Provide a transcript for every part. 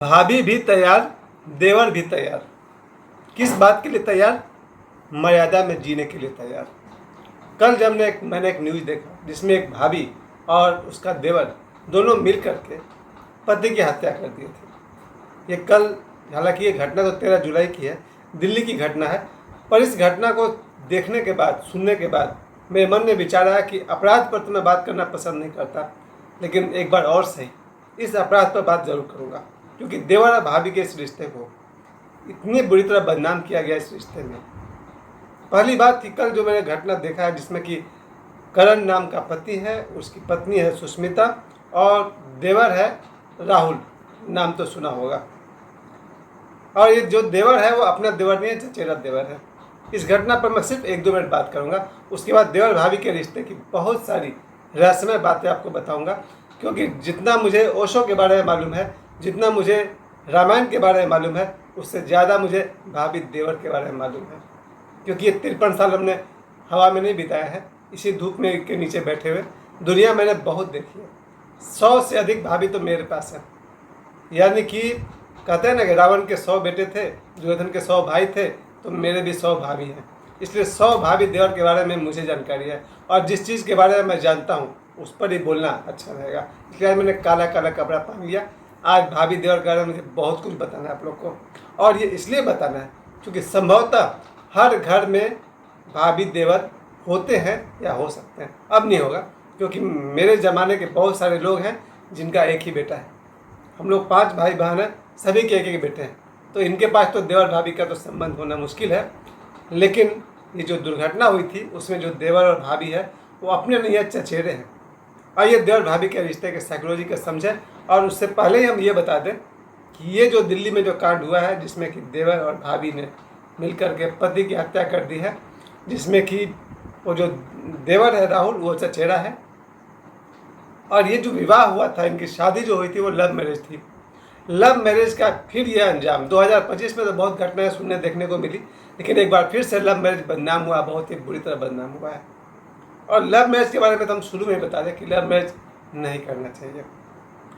भाभी भी तैयार, देवर भी तैयार। किस बात के लिए तैयार? मर्यादा में जीने के लिए तैयार। कल जब मैंने एक न्यूज़ देखा जिसमें एक भाभी और उसका देवर दोनों मिल कर के पति की हत्या कर दिए थे। ये कल, हालांकि ये घटना तो 13 जुलाई की है, दिल्ली की घटना है। पर इस घटना को देखने के बाद, सुनने के बाद मेरे मन में विचार आया कि अपराध पर तो मैं बात करना पसंद नहीं करता, लेकिन एक बार और सही इस अपराध पर बात जरूर करूँगा, क्योंकि देवर और भाभी के इस रिश्ते को इतनी बुरी तरह बदनाम किया गया। इस रिश्ते में पहली बात थी कल जो मैंने घटना देखा है, जिसमें कि करण नाम का पति है, उसकी पत्नी है सुष्मिता और देवर है राहुल, नाम तो सुना होगा। और ये जो देवर है वो अपना देवर नहीं है, चचेरा देवर है। इस घटना पर मैं सिर्फ 1-2 मिनट बात करूंगा। उसके बाद देवर भाभी के रिश्ते की बहुत सारी रहस्यमय बातें आपको बताऊंगा, क्योंकि जितना मुझे ओशो के बारे में मालूम है, जितना मुझे रामायण के बारे में मालूम है, उससे ज़्यादा मुझे भाभी देवर के बारे में मालूम है। क्योंकि ये 53 साल हमने हवा में नहीं बिताया है, इसी धूप में के नीचे बैठे हुए। दुनिया मैंने बहुत देखी है, 100 से अधिक भाभी तो मेरे पास है। यानी कि कहते हैं ना कि रावण के 100 बेटे थे, दुर्योधन के 100 भाई थे, तो मेरे भी 100 भाभी हैं। इसलिए 100 भाभी देवर के बारे में मुझे जानकारी है, और जिस चीज़ के बारे में मैं जानता हूँ उस पर ही बोलना अच्छा रहेगा। इसलिए आज मैंने काला काला कपड़ा पहन लिया। आज भाभी देवर के बारे में मुझे बहुत कुछ बताना है आप लोग को, और ये इसलिए बताना है क्योंकि संभवतः हर घर में भाभी देवर होते हैं या हो सकते हैं। अब नहीं होगा, क्योंकि मेरे ज़माने के बहुत सारे लोग हैं जिनका एक ही बेटा है। हम लोग 5 भाई बहन हैं, सभी के एक बेटे हैं, तो इनके पास तो देवर भाभी का तो संबंध होना मुश्किल है। लेकिन ये जो दुर्घटना हुई थी उसमें जो देवर और भाभी है वो अपने नहीं है, चचेरे हैं। आइए देवर भाभी के रिश्ते के साइकोलॉजी को समझें। और उससे पहले ही हम ये बता दें कि ये जो दिल्ली में जो कांड हुआ है, जिसमें कि देवर और भाभी ने मिलकर के पति की हत्या कर दी है, जिसमें कि वो जो देवर है राहुल वो चचेरा है, और ये जो विवाह हुआ था, इनकी शादी जो हुई थी वो लव मैरिज थी। लव मैरिज का फिर ये अंजाम 2025 में तो बहुत घटनाएं सुनने देखने को मिली, लेकिन एक बार फिर से लव मैरिज बदनाम हुआ, बहुत ही बुरी तरह बदनाम हुआ है। और लव मैरिज के बारे में तो हम शुरू में बता दें कि लव मैरिज नहीं करना चाहिए।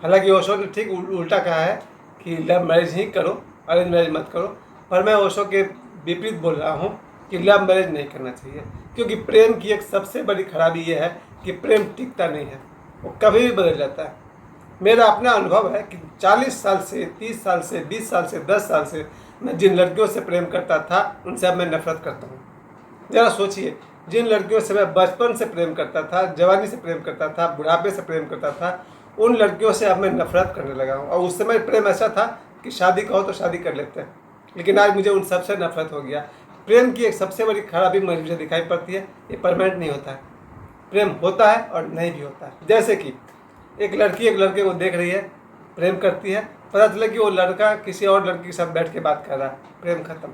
हालांकि ओशो ने ठीक उल्टा कहा है कि लव मैरिज ही करो, अरेंज मैरिज मत करो, पर मैं ओशो के विपरीत बोल रहा हूँ कि लव मैरिज नहीं करना चाहिए। क्योंकि प्रेम की एक सबसे बड़ी खराबी ये है कि प्रेम टिकता नहीं है, वो कभी भी बदल जाता है। मेरा अपना अनुभव है कि 40 साल से, 30 साल से, 20 साल से, 10 साल से मैं जिन लड़कियों से प्रेम करता था उनसे अब मैं नफरत करता हूँ। ज़रा सोचिए, जिन लड़कियों से मैं बचपन से प्रेम करता था, जवानी से प्रेम करता था, बुढ़ापे से प्रेम करता था, उन लड़कियों से अब मैं नफरत करने लगा हूँ। और उस समय प्रेम ऐसा था कि शादी कहो तो शादी कर लेते हैं, लेकिन आज मुझे उन सबसे नफरत हो गया। प्रेम की एक सबसे बड़ी खराबी मुझे दिखाई पड़ती है, ये परमानेंट नहीं होता है। प्रेम होता है और नहीं भी होता है। जैसे कि एक लड़की एक लड़के को देख रही है, प्रेम करती है, पता चला कि वो लड़का किसी और लड़की के साथ बैठ के बात कर रहा है, प्रेम खत्म।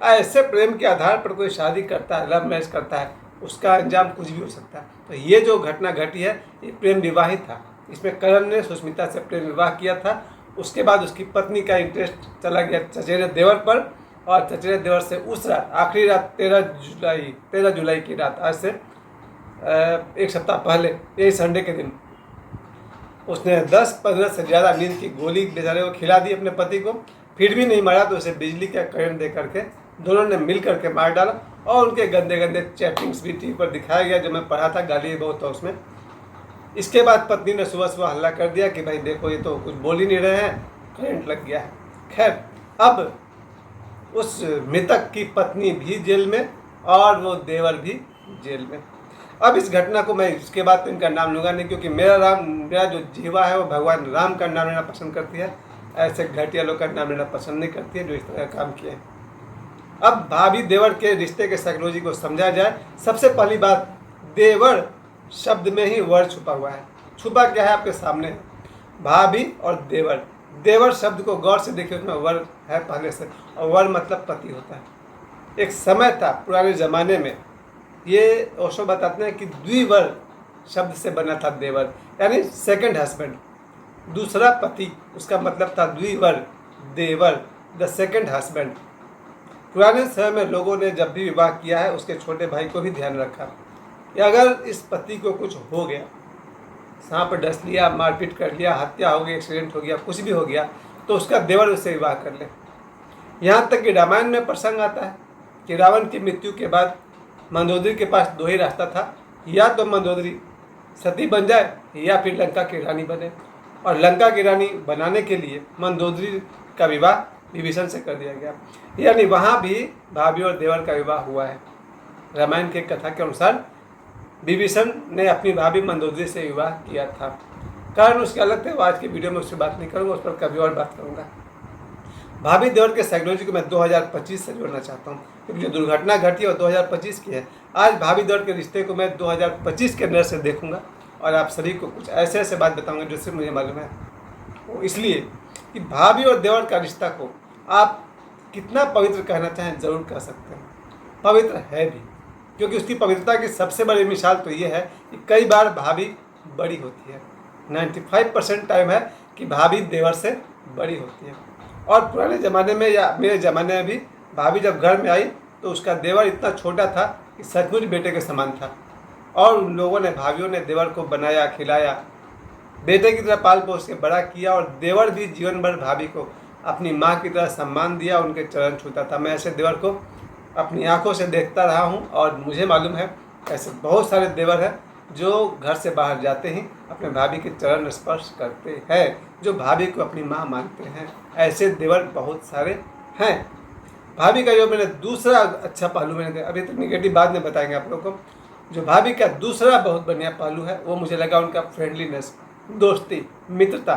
ऐसे प्रेम के आधार पर कोई शादी करता है, लव मैरिज करता है, उसका अंजाम कुछ भी हो सकता है। तो ये जो घटना घटी है ये प्रेम विवाह ही था। इसमें करण ने सुष्मिता से प्रेम विवाह किया था। उसके बाद उसकी पत्नी का इंटरेस्ट चला गया चचेरे देवर पर, और चचेरे देवर से उस रात, आखिरी रात 13 जुलाई की रात, आज से एक सप्ताह पहले, यही संडे के दिन, उसने 10-15 से ज़्यादा नींद की गोली बेचारे को खिला दी अपने पति को। फिर भी नहीं मारा तो उसे बिजली का करंट दे करके दोनों ने मिल करके मार डाला। और उनके गंदे गंदे चैटिंग्स भी टीवी पर दिखाया गया, जो मैं पढ़ा था, गाली बहुत था उसमें। इसके बाद पत्नी ने सुबह सुबह हल्ला कर दिया कि भाई देखो ये तो कुछ बोल ही नहीं रहे हैं, करंट लग गया है। खैर, अब उस मृतक की पत्नी भी जेल में और वो देवर भी जेल में। अब इस घटना को मैं इसके बाद तो इनका नाम लूँगा नहीं, क्योंकि मेरा जो जीवा है वो भगवान राम का नाम लेना पसंद करती है, ऐसे घटिया लोग का नाम लेना पसंद नहीं करती है जो इस तरह का काम किए हैं। अब भाभी देवर के रिश्ते के साइकोलॉजी को समझा जाए। सबसे पहली बात, देवर शब्द में ही वर छुपा हुआ है। छुपा क्या है आपके सामने, भाभी और देवर। देवर शब्द को गौर से देखिए, उसमें वर है पहले से, और वर मतलब पति होता है। एक समय था पुराने ज़माने में, ये ओशो बताते हैं कि द्विवर शब्द से बना था देवर, यानी सेकंड हस्बैंड, दूसरा पति। उसका मतलब था द्विवर, देवर, द सेकंड हस्बैंड। पुराने समय में लोगों ने जब भी विवाह किया है उसके छोटे भाई को भी ध्यान रखा कि अगर इस पति को कुछ हो गया, सांप डस लिया, मारपीट कर लिया, हत्या हो गई, एक्सीडेंट हो गया, कुछ भी हो गया, तो उसका देवर उससे विवाह कर ले। यहाँ तक कि रामायण में प्रसंग आता है कि रावण की मृत्यु के बाद मंदोदरी के पास दो ही रास्ता था, या तो मंदोदरी सती बन जाए या फिर लंका की रानी बने। और लंका की रानी बनाने के लिए मंदोदरी का विवाह विभीषण से कर दिया गया। यानी वहाँ भी भाभी और देवर का विवाह हुआ है। रामायण की कथा के अनुसार विभीषण ने अपनी भाभी मंदोदरी से विवाह किया था। कारण उसके अलग थे, वो आज की वीडियो में उससे बात नहीं करूँगा, उस पर कभी और बात करूँगा। भाभी देवर के साइकोलॉजी को मैं 2025 से जोड़ना चाहता हूँ, क्योंकि जो दुर्घटना घटी है वो 2025 की है। आज भाभी देवर के रिश्ते को मैं 2025 के नज़र से देखूंगा और आप सभी को कुछ ऐसे ऐसे बात बताऊंगा जो सिर्फ मुझे मालूम है। वो इसलिए कि भाभी और देवर का रिश्ता को आप कितना पवित्र कहना चाहें ज़रूर कह सकते हैं। पवित्र है भी, क्योंकि उसकी पवित्रता की सबसे बड़ी मिसाल तो ये है कि कई बार भाभी बड़ी होती है। 95% टाइम है कि भाभी देवर से बड़ी होती है। और पुराने ज़माने में या मेरे ज़माने में भी भाभी जब घर में आई तो उसका देवर इतना छोटा था कि सचमुच बेटे के समान था। और उन लोगों ने, भाभीयों ने देवर को बनाया, खिलाया, बेटे की तरह पाल पोस के बड़ा किया। और देवर भी जीवन भर भाभी को अपनी माँ की तरह सम्मान दिया, उनके चरण छूता था। मैं ऐसे देवर को अपनी आंखों से देखता रहा हूँ और मुझे मालूम है ऐसे बहुत सारे देवर हैं जो घर से बाहर जाते ही अपने भाभी के चरण स्पर्श करते हैं, जो भाभी को अपनी माँ मानते हैं। ऐसे देवर बहुत सारे हैं। भाभी का जो मैंने दूसरा अच्छा पहलू, मैंने अभी तक निगेटिव बाद में बताएंगे आप लोग को, जो भाभी का दूसरा बहुत बढ़िया पहलू है वो मुझे लगा उनका फ्रेंडलीनेस, दोस्ती, मित्रता।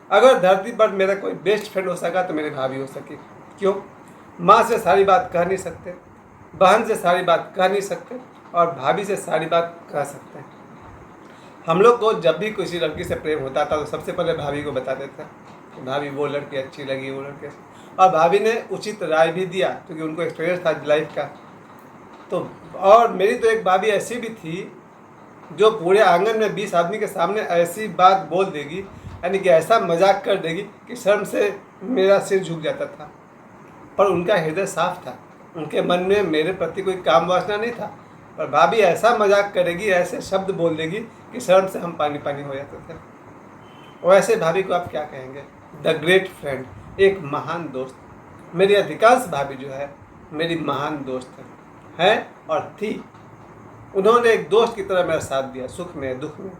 अगर धरती पर मेरा कोई बेस्ट फ्रेंड हो सका तो मेरी भाभी हो सकी। क्यों? माँ से सारी बात कह नहीं सकते, बहन से सारी बात कह नहीं सकते, और भाभी से सारी बात कह सकते हैं। हम लोग को जब भी किसी लड़की से प्रेम होता था तो सबसे पहले भाभी को बता देते कि भाभी वो लड़की अच्छी लगी, वो लड़की अच्छी। और भाभी ने उचित राय भी दिया क्योंकि उनको एक्सपीरियंस था लाइफ का। तो और मेरी तो एक भाभी ऐसी भी थी जो पूरे आंगन में 20 आदमी के सामने ऐसी बात बोल देगी, यानी कि ऐसा मजाक कर देगी कि शर्म से मेरा सिर झुक जाता था। पर उनका हृदय साफ था, उनके मन में मेरे प्रति कोई काम वासना नहीं था। पर भाभी ऐसा मजाक करेगी, ऐसे शब्द बोल देगी कि शर्म से हम पानी पानी हो जाते थे। और ऐसे भाभी को आप क्या कहेंगे? द ग्रेट फ्रेंड, एक महान दोस्त। मेरी अधिकांश भाभी जो है मेरी महान दोस्त है और थी। उन्होंने एक दोस्त की तरह मेरा साथ दिया, सुख में, दुख में।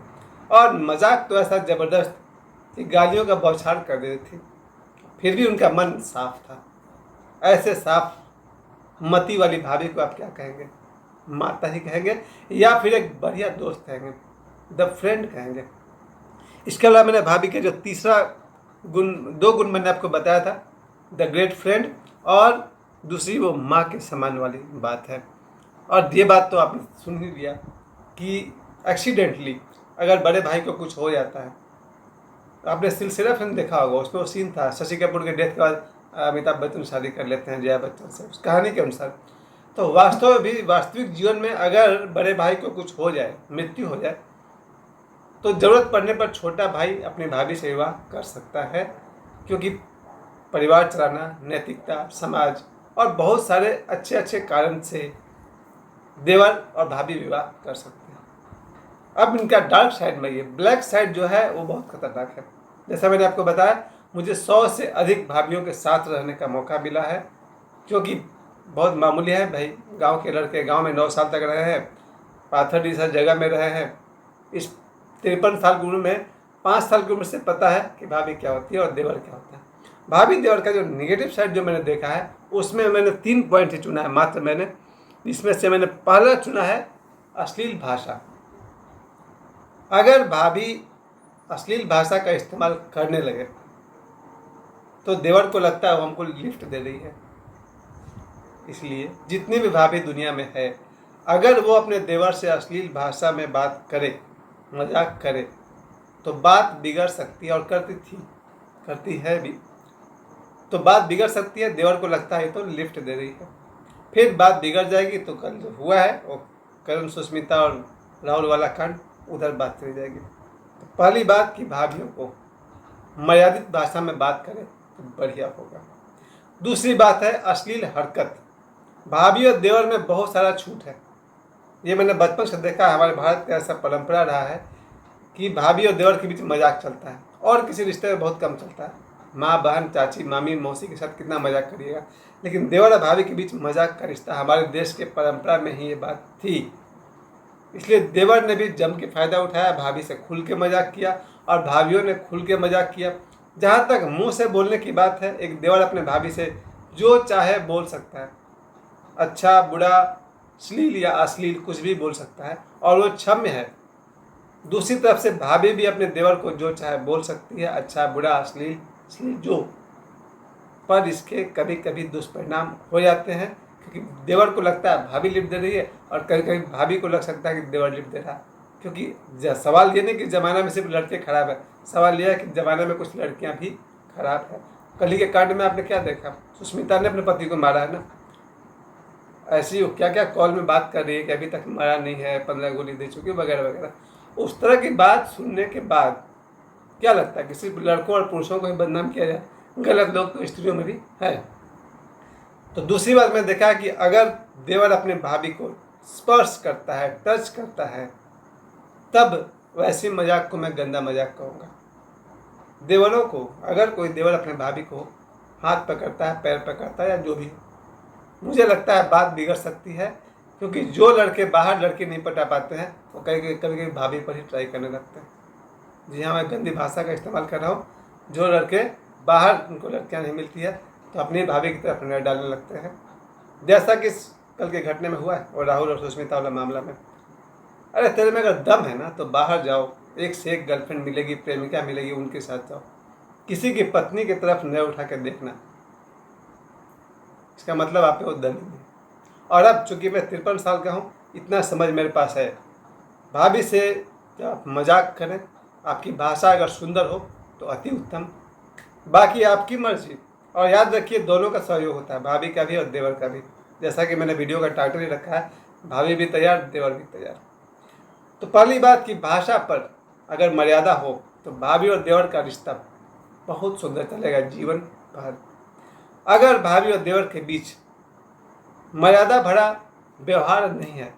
और मजाक तो ऐसा ज़बरदस्त कि गालियों का बौछार कर देती थी, फिर भी उनका मन साफ था। ऐसे साफ मति वाली भाभी को आप क्या कहेंगे? माता ही कहेंगे या फिर एक बढ़िया दोस्त कहेंगे, द फ्रेंड कहेंगे। इसके अलावा मैंने भाभी के जो तीसरा गुण, 2 गुण मैंने आपको बताया था, द ग्रेट फ्रेंड, और दूसरी वो माँ के समान वाली बात है। और ये बात तो आपने सुन ही लिया कि एक्सीडेंटली अगर बड़े भाई को कुछ हो जाता है, आपने सिलसिला फिल्म देखा होगा, उसमें वो सीन था शशि कपूर के डेथ के बाद अमिताभ बच्चन शादी कर लेते हैं जया बच्चन से, उस कहानी के अनुसार। तो वास्तव में भी वास्तविक जीवन में अगर बड़े भाई को कुछ हो जाए, मृत्यु हो जाए, तो ज़रूरत पड़ने पर छोटा भाई अपनी भाभी से विवाह कर सकता है, क्योंकि परिवार चलाना, नैतिकता, समाज और बहुत सारे अच्छे अच्छे कारण से देवर और भाभी विवाह कर सकते हैं। अब इनका डार्क साइड में ये ब्लैक साइड जो है वो बहुत खतरनाक है। जैसा मैंने आपको बताया, मुझे 100 से अधिक भाभीयों के साथ रहने का मौका मिला है, क्योंकि बहुत मामूली है भाई, गांव के लड़के गांव में 9 साल तक रहे हैं, पाथर जैसा जगह में रहे हैं। इस 53 साल की उम्र में 5 साल की उम्र से पता है कि भाभी क्या होती है और देवर क्या होता है। भाभी देवर का जो निगेटिव साइड जो मैंने देखा है उसमें मैंने 3 पॉइंट ही चुना है मात्र मैंने। इसमें से मैंने पहला चुना है अश्लील भाषा। अगर भाभी अश्लील भाषा का इस्तेमाल करने लगे तो देवर को लगता है वो हमको लिफ्ट दे रही है। इसलिए जितनी भी भाभी दुनिया में है, अगर वो अपने देवर से अश्लील भाषा में बात करे, मजाक करे, तो बात बिगड़ सकती है, और करती है भी। तो बात बिगड़ सकती है, देवर को लगता है तो लिफ्ट दे रही है, फिर बात बिगड़ जाएगी। तो कल जो हुआ है वो करण, सुष्मिता और राहुल वाला कांड, उधर बात चली जाएगी। तो पहली बात कि भाभीयों को मर्यादित भाषा में बात करें तो बढ़िया होगा। दूसरी बात है अश्लील हरकत। भाभी और देवर में बहुत सारा छूट है। ये मैंने बचपन से देखा है, हमारे भारत का ऐसा परंपरा रहा है कि भाभी और देवर के बीच मजाक चलता है और किसी रिश्ते में बहुत कम चलता है। माँ बहन चाची मामी मौसी के साथ कितना मजाक करिएगा, लेकिन देवर और भाभी के बीच मजाक का रिश्ता हमारे देश के परंपरा में ही ये बात थी। इसलिए देवर ने भी जम के फायदा उठाया, भाभी से खुल के मजाक किया और भाभीियों ने खुल के मजाक किया। जहाँ तक मुंह से बोलने की बात है, एक देवर अपने भाभी से जो चाहे बोल सकता है, अच्छा बुरा श्लील या अश्लील कुछ भी बोल सकता है और वो क्षम्य है। दूसरी तरफ से भाभी भी अपने देवर को जो चाहे बोल सकती है, अच्छा बुरा अश्लील श्लील जो, पर इसके कभी कभी दुष्परिणाम हो जाते हैं, क्योंकि देवर को लगता है भाभी लिप दे रही है और कभी कभी भाभी को लग सकता है कि देवर लिप दे रहा है। क्योंकि सवाल ये नहीं कि ज़माना में सिर्फ लड़के खराब है, सवाल यह है कि ज़माने में कुछ लड़कियां भी खराब है। कल ही के कांड में आपने क्या देखा, सुष्मिता ने अपने पति को मारा है ना, ऐसी क्या क्या कॉल में बात कर रही है कि अभी तक मरा नहीं है, 15 गोली दे चुकी वगैरह वगैरह। उस तरह की बात सुनने के बाद क्या लगता है कि सिर्फ लड़कों और पुरुषों को ही बदनाम किया जाए? गलत लोग तो स्त्रियों में भी है। तो दूसरी बात मैं देखा कि अगर देवर अपने भाभी को स्पर्श करता है, टच करता है, तब वैसे मजाक को मैं गंदा मजाक कहूँगा। देवरों को, अगर कोई देवर अपने भाभी को हाथ पकड़ता है, पैर पकड़ता है या जो भी हो, मुझे लगता है बात बिगड़ सकती है। क्योंकि जो लड़के बाहर लड़के नहीं पटा पाते हैं वो कभी कभी भाभी पर ही ट्राई करने लगते हैं। जी हाँ, मैं गंदी भाषा का इस्तेमाल कर रहा हूँ। जो लड़के बाहर उनको लड़कियाँ नहीं मिलती है तो अपनी भाभी की तरफ नजर डालने लगते हैं, जैसा कि कल के घटने में हुआ है और राहुल और सुष्मिता वाला मामला में। अरे तेरे में अगर दम है ना तो बाहर जाओ, एक से एक गर्लफ्रेंड मिलेगी, प्रेमिका मिलेगी, उनके साथ जाओ। किसी की पत्नी की तरफ नजर उठा कर देखना, इसका मतलब आप पे वो दम नहीं है। और अब चूंकि मैं 53 साल का हूँ, इतना समझ मेरे पास है, भाभी से आप मजाक करें, आपकी भाषा अगर सुंदर हो तो अति उत्तम, बाकी आपकी मर्जी। और याद रखिए दोनों का सहयोग होता है, भाभी का भी और देवर का भी। जैसा कि मैंने वीडियो का टाइटल ही रखा है, भाभी भी तैयार देवर भी तैयार। तो पहली बात कि भाषा पर अगर मर्यादा हो तो भाभी और देवर का रिश्ता बहुत सुंदर चलेगा जीवन भर। अगर भाभी और देवर के बीच मर्यादा भरा व्यवहार नहीं है,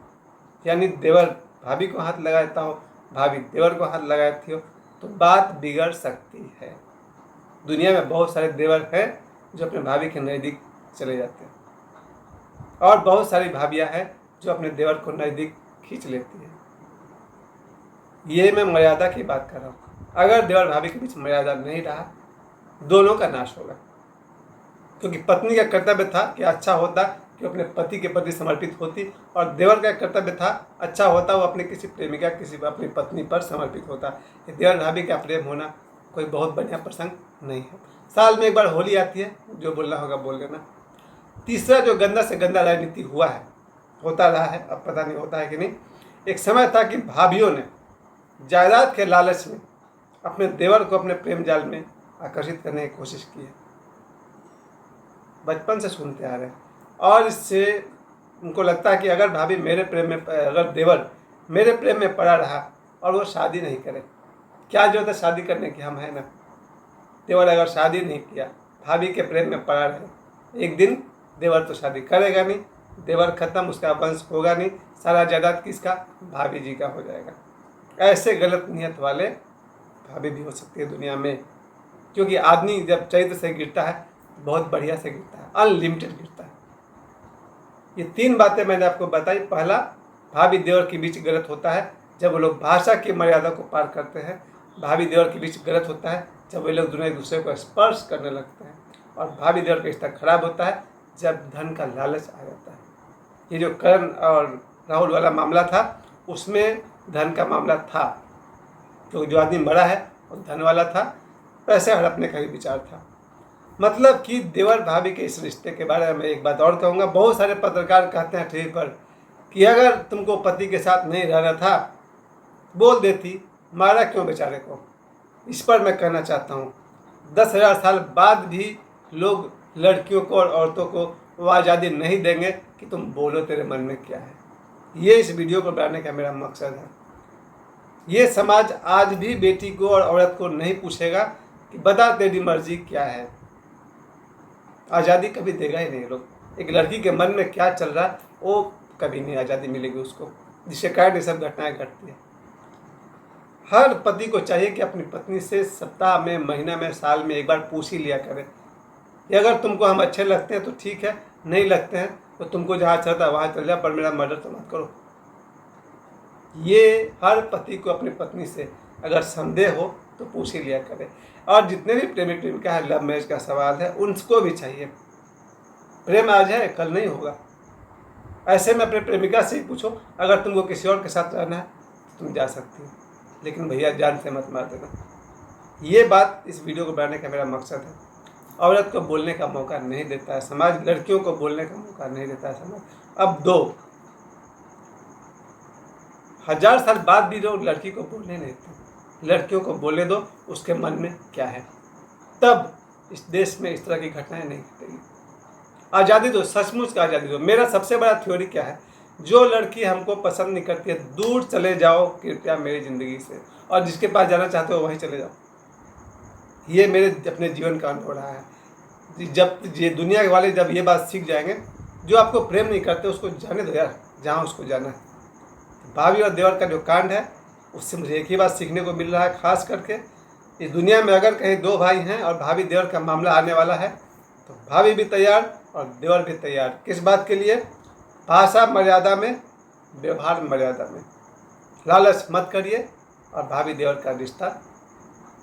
यानी देवर भाभी को हाथ लगाता हो, भाभी देवर को हाथ लगाती हो, तो बात बिगड़ सकती है। दुनिया में बहुत सारे देवर हैं जो अपने भाभी के नज़दीक चले जाते हैं और बहुत सारी भाभियां हैं जो अपने देवर को नज़दीक खींच लेती हैं। ये मैं मर्यादा की बात कर रहा हूँ। अगर देवर भाभी के बीच मर्यादा नहीं रहा, दोनों का नाश होगा। क्योंकि पत्नी का कर्तव्य था कि अच्छा होता कि अपने पति के प्रति समर्पित होती, और देवर का कर्तव्य था अच्छा होता वो अपने किसी प्रेमिका, किसी अपनी पत्नी पर समर्पित होता। ये देवर भाभी का प्रेम होना कोई बहुत बढ़िया प्रसंग नहीं है। साल में एक बार होली आती है, जो बोलना होगा बोल लेना। तीसरा जो गंदा से गंदा राजनीति हुआ है, होता रहा है, अब पता नहीं होता है कि नहीं। एक समय था कि भाभीियों ने जायदाद के लालच में अपने देवर को अपने प्रेम जाल में आकर्षित करने की कोशिश की है। बचपन से सुनते आ रहे हैं और इससे उनको लगता है कि अगर भाभी मेरे प्रेम में, अगर देवर मेरे प्रेम में पड़ा रहा और वो शादी नहीं करे, क्या जरूरत है शादी करने की, हम हैं ना। देवर अगर शादी नहीं किया, भाभी के प्रेम में पड़ा रहे, एक दिन देवर तो शादी करेगा नहीं, देवर खत्म, उसका वंश होगा नहीं, सारा जायदाद किसका, भाभी जी का हो जाएगा। ऐसे गलत नियत वाले भाभी भी हो सकती है दुनिया में। क्योंकि आदमी जब चरित्र से गिरता है बहुत बढ़िया से गिरता है, अनलिमिटेड गिरता है। ये 3 बातें मैंने आपको बताई। पहला, भाभी देवर के बीच गलत होता है जब वो लोग भाषा की मर्यादा को पार करते हैं। भाभी देवर के बीच गलत होता है जब वे लोग दोनों एक दूसरे को स्पर्श करने लगते हैं। और भाभी देवर का रिश्ता खराब होता है जब धन का लालच आ जाता है। ये जो करण और राहुल वाला मामला था, उसमें धन का मामला था, तो जो आदमी मरा है वो धन वाला था, पैसे हड़पने का ही विचार था। मतलब कि देवर भाभी के इस रिश्ते के बारे में एक बात और कहूँगा। बहुत सारे पत्रकार कहते हैं टीवी पर कि अगर तुमको पति के साथ नहीं रहना था बोल देती, मारा क्यों बेचारे को। इस पर मैं कहना चाहता हूँ 10,000 साल बाद भी लोग लड़कियों को और औरतों को वो आज़ादी नहीं देंगे कि तुम बोलो तेरे मन में क्या है। ये इस वीडियो को बनाने का मेरा मकसद है। ये समाज आज भी बेटी को और औरत को नहीं पूछेगा कि बता तेरी मर्जी क्या है। आज़ादी कभी देगा ही नहीं लोग। एक लड़की के मन में क्या चल रहा है वो कभी नहीं आज़ादी मिलेगी उसको, जिसके कारण ये सब घटनाएं घटती है। हर पति को चाहिए कि अपनी पत्नी से सप्ताह में, महीना में, साल में एक बार पूछ ही लिया करे कि अगर तुमको हम अच्छे लगते हैं तो ठीक है, नहीं लगते हैं तो तुमको जहाँ अच्छा लगता है वहाँ चल जाओ, पर मेरा मर्डर तो मत करो। ये हर पति को अपनी पत्नी से अगर संदेह हो तो पूछ ही लिया करे। और जितने भी प्रेमी प्रेमिका है, लव मैरिज का सवाल है, उनको भी चाहिए। प्रेम आज है, कल नहीं होगा। ऐसे में अपने प्रेमिका से ही पूछो, अगर तुमको किसी और के साथ रहना है तो तुम जा सकती हो, लेकिन भैया जान से मत मार देना। ये बात इस वीडियो को बनाने का मेरा मकसद है। औरत को बोलने का मौका नहीं देता है समाज, लड़कियों को बोलने का मौका नहीं देता है समाज। अब 2000 साल बाद भी लोग लड़की को बोलने नहीं देते। लड़कियों को बोलने दो, उसके मन में क्या है, तब इस देश में इस तरह की घटनाएं नहीं घटेगी। आज़ादी दो, सचमुच का आज़ादी दो। मेरा सबसे बड़ा थ्योरी क्या है, जो लड़की हमको पसंद नहीं करती है, दूर चले जाओ कृपया मेरी ज़िंदगी से, और जिसके पास जाना चाहते हो वहीं चले जाओ। ये मेरे अपने जीवन का अनुभव रहा है। जब ये दुनिया वाले जब ये बात सीख जाएंगे, जो आपको प्रेम नहीं करते उसको जाने दो यार, जहाँ उसको जाना है। भाभी और देवर का जो कांड है, उससे मुझे एक ही बात सीखने को मिल रहा है, खास करके इस दुनिया में अगर कहीं दो भाई हैं और भाभी देवर का मामला आने वाला है, तो भाभी भी तैयार और देवर भी तैयार। किस बात के लिए? भाषा मर्यादा में, व्यवहार मर्यादा में। लालच मत करिए और भाभी देवर का रिश्ता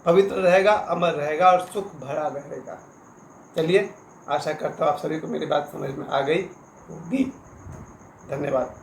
पवित्र रहेगा, अमर रहेगा और सुख भरा रहेगा। चलिए, आशा करता हूँ आप सभी को मेरी बात समझ में आ गई होगी। धन्यवाद।